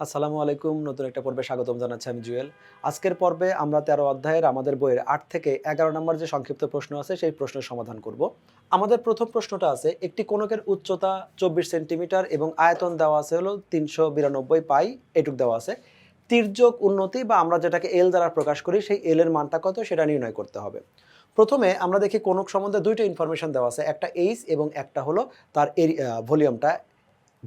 আসসালামু আলাইকুম। নতুন একটা পর্বে স্বাগতম জানাচ্ছি আমি জুয়েল। আজকের পর্বে আমরা ১৩ অধ্যায়ের আমাদের বইয়ের ৮ থেকে ১১ নম্বর যে সংক্ষিপ্ত প্রশ্ন আছে সেই প্রশ্নের সমাধান করব। আমাদের প্রথম প্রশ্নটা আছে একটি কোণকের উচ্চতা ২৪ সেন্টিমিটার এবং আয়তন দেওয়া আছে হলো ৩৯২ পাই এটুক দেওয়া আছে। তির্যক উন্নতি বা আমরা যেটাকে এল দ্বারা প্রকাশ করি সেই এল এর মানটা কত সেটা নির্ণয় করতে হবে। প্রথমে আমরা দেখি কোণক সম্বন্ধে ২ টা ইনফরমেশন দেওয়া আছে। একটা এইচ এবং একটা হলো তার ভলিউমটা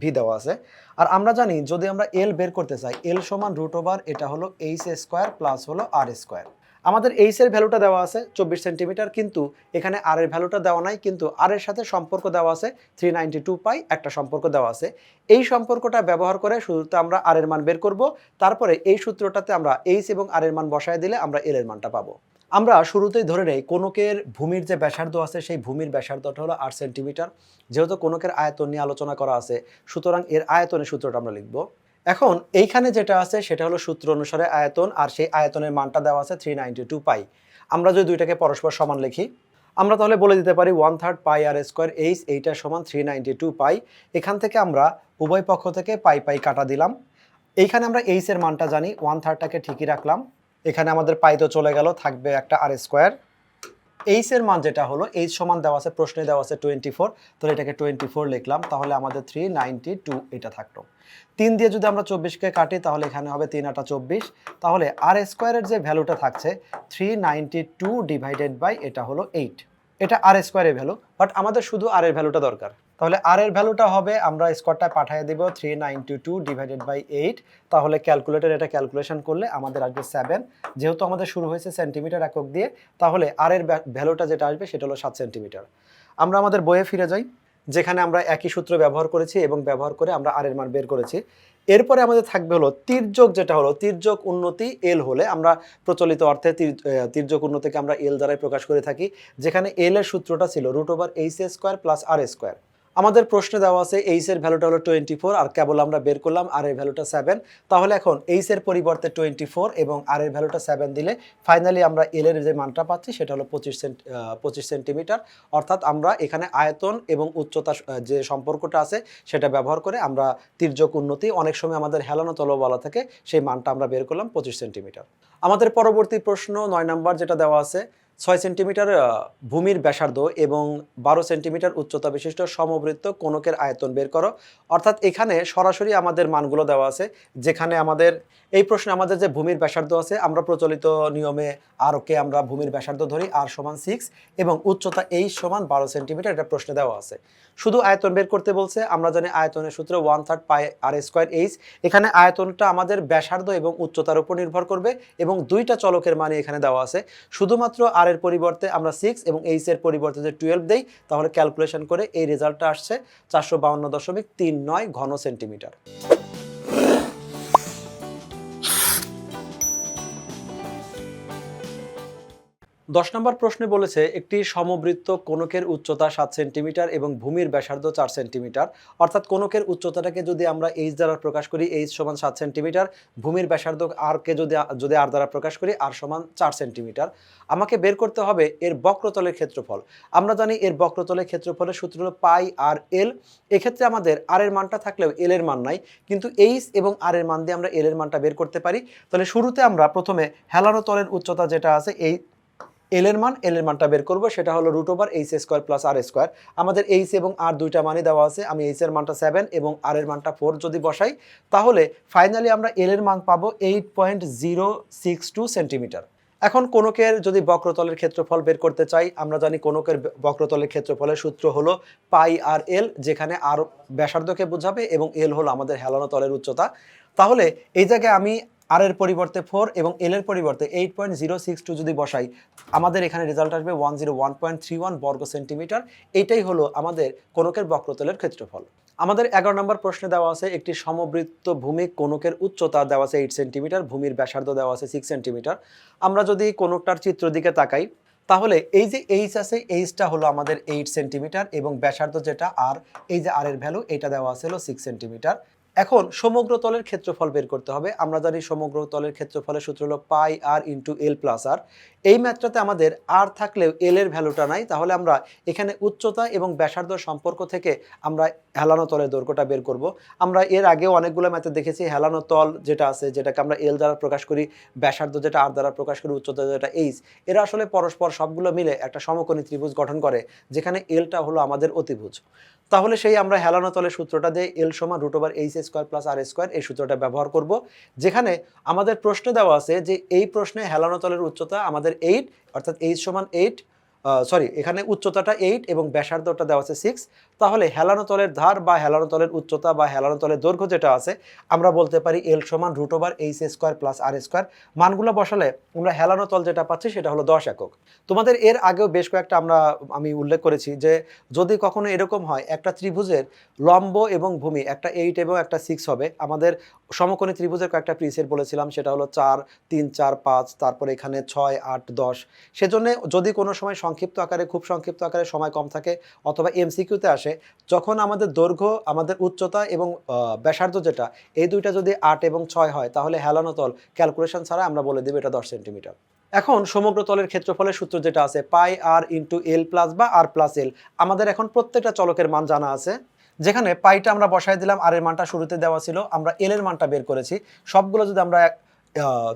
ভি দেওয়া আছে। আর আমরা জানি যদি আমরা এল বের করতে চাই এল সমান রুট ওভার এটা হলো এইচ স্কোয়ার প্লাস হলো আর স্কোয়ার। আমাদের এইচ এর ভ্যালুটা দেওয়া আছে ২৪ সেন্টিমিটার, কিন্তু এখানে আর এর ভ্যালুটা দেওয়া নাই, কিন্তু আর এর সাথে সম্পর্ক দেওয়া আছে 392 পাই একটা সম্পর্ক দেওয়া আছে। এই সম্পর্কটা ব্যবহার করে শুরুতে আমরা আর এর মান বের করব, তারপরে এই সূত্রটাতে আমরা এইচ এবং আর এর মান বসায় দিলে আমরা এল এর মানটা পাবো। আমরা শুরুতেই ধরে নেই কোণকের ভূমির যে ব্যাসার্ধ আছে সেই ভূমির ব্যাসার্ধটা হলো ৮ সেন্টিমিটার। যেহেতু কোণকের আয়তন নিয়ে আলোচনা করা আছে, সুতরাং এর আয়তনের সূত্রটা আমরা লিখব। এখন এইখানে যেটা আছে সেটা হলো সূত্র অনুসারে আয়তন, আর সেই আয়তনের মানটা দেওয়া আছে 392 পাই। আমরা যদি দুইটাকে পরস্পর সমান লিখি, আমরা তাহলে বলে দিতে পারি 1/3 পাই আর স্কোয়ার এইচ এইটা সমান 392 পাই। এখান থেকে আমরা উভয় পক্ষ থেকে পাই পাই কাটা দিলাম। এইখানে আমরা এইচ এর মানটা জানি, 1/3টাকে ঠিকই রাখলাম। এখানে আমাদের পাই তো চলে গেল, থাকবে একটা আর স্কোয়ার। এইচ এর মান যেটা হলো এইচ সমান দেওয়া আছে, প্রশ্নে দেওয়া আছে 24, তাহলে এটাকে 24 লিখলাম, তাহলে আমাদের 392 এটা থাকলো। 3 দিয়ে যদি আমরা 24কে কাটি তাহলে এখানে হবে 3 আটা 24, তাহলে আর স্কোয়ারের যে ভ্যালুটা থাকছে 392 ডিভাইডেড বাই এটা হলো 8। এটা আর স্কোয়ারের ভ্যালু, বাট আমাদের শুধু আর এর ভ্যালুটা দরকার। তাহলে আর এর ভ্যালুটা হবে, আমরা স্কোয়ারটা পাঠিয়ে দেব 392 ডিভাইডেড বাই 8, তাহলে ক্যালকুলেটর এটা ক্যালকুলেশন করলে আমাদের আসবে 7। যেহেতু আমাদের শুরু হয়েছে সেন্টিমিটার একক দিয়ে, তাহলে আর এর ভ্যালুটা যেটা আসবে সেটা হলো 7 সেন্টিমিটার। আমরা আমাদের বইয়ে ফিরে যাই, যেখানে আমরা একই সূত্র ব্যবহার করেছি এবং ব্যবহার করে আমরা আর এর মান বের করেছি। এরপরে আমাদের থাকবে হলো তির্যক, যেটা হলো তির্যক উন্নতি এল হলে আমরা প্রচলিত অর্থে তির্যক উন্নতিকে আমরা এল দ্বারাই প্রকাশ করে থাকি, যেখানে এল এর সূত্রটা ছিল root over H square plus R square. আমাদের প্রশ্নে দেওয়া আছে এইচ এর ভ্যালুটা হলো 24, আর কেবল আমরা বের করলাম আর এর ভ্যালুটা 7। তাহলে এখন এইচ এর পরিবর্তে 24 এবং আর এর ভ্যালুটা 7 দিলে ফাইনালি আমরা এল এর যে মানটা পাচ্ছি সেটা হলো 25 সেন্টিমিটার। অর্থাৎ আমরা এখানে আয়তন এবং উচ্চতা যে সম্পর্কটা আছে সেটা ব্যবহার করে আমরা তির্যক উন্নতি, অনেক সময় আমাদের হেলানো তল বলা থাকে, সেই মানটা আমরা বের করলাম 25 সেন্টিমিটার। আমাদের পরবর্তী প্রশ্ন 9 নাম্বার, যেটা দেওয়া আছে 6 সেন্টিমিটার ভূমির ব্যাসার্ধ এবং 12 সেন্টিমিটার উচ্চতা বিশিষ্ট সমবৃত্ত কোণকের আয়তন বের করো। অর্থাৎ এখানে সরাসরি আমাদের মানগুলো দেওয়া আছে, যেখানে আমাদের এই প্রশ্নে আমাদের যে ভূমির ব্যাসার্ধ আছে, আমরা প্রচলিত নিয়মে আরকে আমরা ভূমির ব্যাসার্ধ ধরি আর সমান 6 এবং উচ্চতা এইচ সমান 12 সেন্টিমিটার, এটা প্রশ্নে দেওয়া আছে। শুধু আয়তন বের করতে বলছে, আমরা জানি আয়তনের সূত্র 1/3 পাই আর স্কোয়ার এইচ। এখানে আয়তনটা আমাদের ব্যাসার্ধ এবং উচ্চতার উপর নির্ভর করবে এবং দুইটা চলকের মানে এখানে দেওয়া আছে। শুধুমাত্র আর এর পরিবর্তে আমরা 6 এবং এইচ এর পরিবর্তে যে 12 দেই, তাহলে ক্যালকুলেশন করে এই রেজাল্টটা আসছে 452.39 ঘন সেন্টিমিটার। 10 নম্বর প্রশ্নে বলেছে একটি সমবৃত্ত কোণকের উচ্চতা 7 সেন্টিমিটার এবং ভূমির ব্যাসার্ধ 4 সেন্টিমিটার। অর্থাৎ কোণকের উচ্চতাটাকে যদি আমরা এইচ দ্বারা প্রকাশ করি, এইচ সমান 7 সেন্টিমিটার, ভূমির ব্যাসার্ধ আরকে যদি আর দ্বারা প্রকাশ করি, আর সমান 4 সেন্টিমিটার। আমাকে বের করতে হবে এর বক্রতলের ক্ষেত্রফল। আমরা জানি এর বক্রতলের ক্ষেত্রফলের সূত্র হলো পাই আর এল। এক্ষেত্রে আমাদের আর এর মানটা থাকলেও এল এর মান নাই, কিন্তু এইচ এবং আর এর মান দিয়ে আমরা এল এর মানটা বের করতে পারি। তাহলে শুরুতে আমরা প্রথমে হেলানো তলের উচ্চতা যেটা আছে এই এল এর মানটা বের করব, সেটা হলো root over H square plus R square. আমাদের এইচ এবং আর দুইটা মানই দেওয়া আছে, আমি এইচ এর মানটা 7 এবং আর এর মানটা 4 যদি বসাই, তাহলে ফাইনালি আমরা এল এর মান পাবো 8.062 সেন্টিমিটার। এখন কোণকের যদি বক্রতলের ক্ষেত্রফল বের করতে চাই, আমরা জানি কোণকের বক্রতলের ক্ষেত্রফলের সূত্র হলো পাই আর এল, যেখানে আর ব্যাসার্ধকে বোঝাবে এবং এল হলো আমাদের হেলানো তলের উচ্চতা। তাহলে এই জায়গায় আমি আর এর পরিবর্তে 4 এবং এল এর পরিবর্তে 8.062 যদি বসাই, আমাদের এখানে রেজাল্ট আসবে 101.31 বর্গ সেন্টিমিটার। এইটাই হলো আমাদের কোণকের বক্রতলের ক্ষেত্রফল। আমাদের 11 নম্বর প্রশ্নে দেওয়া আছে একটি সমবৃত্ত ভূমি কোণকের উচ্চতা দেওয়া আছে 8 সেন্টিমিটার, ভূমির ব্যাসার্ধ দেওয়া আছে 6 সেন্টিমিটার। আমরা যদি কোণকটার চিত্র দিকে তাকাই, তাহলে এই যে এইচ আছে, এইচটা হলো আমাদের 8 সেন্টিমিটার এবং ব্যাসার্ধ যেটা আর, এই যে আর এর ভ্যালু এটা দেওয়া আছে হলো 6 সেন্টিমিটার। এখন সমগ্র তলের ক্ষেত্রফল বের করতে হবে। আমরা জানি সমগ্র তলের ক্ষেত্রফলের সূত্র হলো পাই আর ইন্টু এল প্লাস আর। এই ম্যাথটাতে আমাদের আর থাকলেও এল এর ভ্যালুটা নাই, তাহলে আমরা এখানে উচ্চতা এবং ব্যাসার্ধ সম্পর্ক থেকে আমরা হেলানো তলের দৈর্ঘ্যটা বের করব। আমরা এর আগেও অনেকগুলো ম্যাথে দেখেছি হেলানো তল যেটা আছে, যেটাকে আমরা এল দ্বারা প্রকাশ করি, ব্যাসার্ধ যেটা আর দ্বারা প্রকাশ করি, উচ্চতা যেটা এইচ, এরা আসলে পরস্পর সবগুলো মিলে একটা সমকোণী ত্রিভুজ গঠন করে, যেখানে এলটা হলো আমাদের অতিভুজ। তাহলে সেই আমরা হেলানো তলের সূত্রটা দিয়ে এল সমান root over H square plus R square এই সূত্রটা ব্যবহার করব, যেখানে আমাদের প্রশ্নে দেওয়া আছে যে এই প্রশ্নে হেলানো তলের উচ্চতা আমাদের 8, অর্থাৎ এইচ সমান 8, এখানে উচ্চতাটা 8 এবং ব্যাসার্ধটা দেওয়া আছে 6। তাহলে হেলানো তলের ধার বা হেলানো তলের উচ্চতা বা হেলানো তলের দৈর্ঘ্য যেটা আছে, আমরা বলতে পারি এল সমান root over H square plus R square. মানগুলো বসালে আমরা হেলানো তল যেটা পাচ্ছি সেটা হলো 10 একক। তোমাদের এর আগেও বেশ কয়েকটা আমি উল্লেখ করেছি যে যদি কখনো এরকম হয় একটা ত্রিভুজের লম্ব এবং ভূমি একটা 8 এবং একটা 6 হবে, আমাদের সমকোণী ত্রিভুজের কয়েকটা প্রিসেট বলেছিলাম, সেটা হলো 4 3 4 5, তারপরে এখানে 6 8 10। সেজন্য যদি কোনো সময় সংক্ষিপ্ত আকারে, খুব সংক্ষিপ্ত আকারে সময় কম থাকে অথবা এমসিকিউতে আসে, যখন আমাদের দৈর্ঘ্য, আমাদের উচ্চতা এবং ব্যাসার্ধ যেটা, এই দুইটা যদি 8 এবং 6 হয়, তাহলে হেলানো তল ক্যালকুলেশন ছাড়া আমরা বলে দেব এটা 10 সেন্টিমিটার। এখন সমগ্র তলের ক্ষেত্রফলের সূত্র যেটা আছে পাই আর ইন্টু এল প্লাস বা আর প্লাস এল, আমাদের এখন প্রত্যেকটা চলকের মান জানা আছে। যেখানে পাইটা আমরা বসায় দিলাম, আর এর মানটা শুরুতে দেওয়া ছিল, আমরা এল এর মানটা বের করেছি। সবগুলো যদি আমরা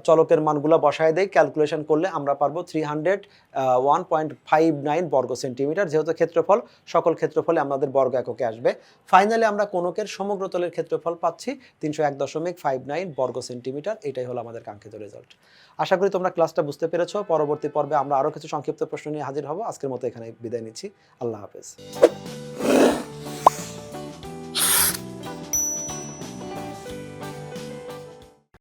চলকের মানগুলো বসায় দেই, ক্যালকুলেশন করলে আমরা পারবো 301.59 বর্গ সেন্টিমিটার। যেহেতু ক্ষেত্রফল, সকল ক্ষেত্রফলে আমাদের বর্গ এককে আসবে। ফাইনালি আমরা কোণকের সমগ্র তলের ক্ষেত্রফল পাচ্ছি 301.59 বর্গ সেন্টিমিটার। এটাই হলো আমাদের কাঙ্ক্ষিত রেজাল্ট। আশা করি তোমরা ক্লাসটা বুঝতে পেরেছো। পরবর্তী পর্বে আমরা আরও কিছু সংক্ষিপ্ত প্রশ্ন নিয়ে হাজির হব। আজকের মতো এখানে বিদায় নিচ্ছি। আল্লাহ হাফেজ।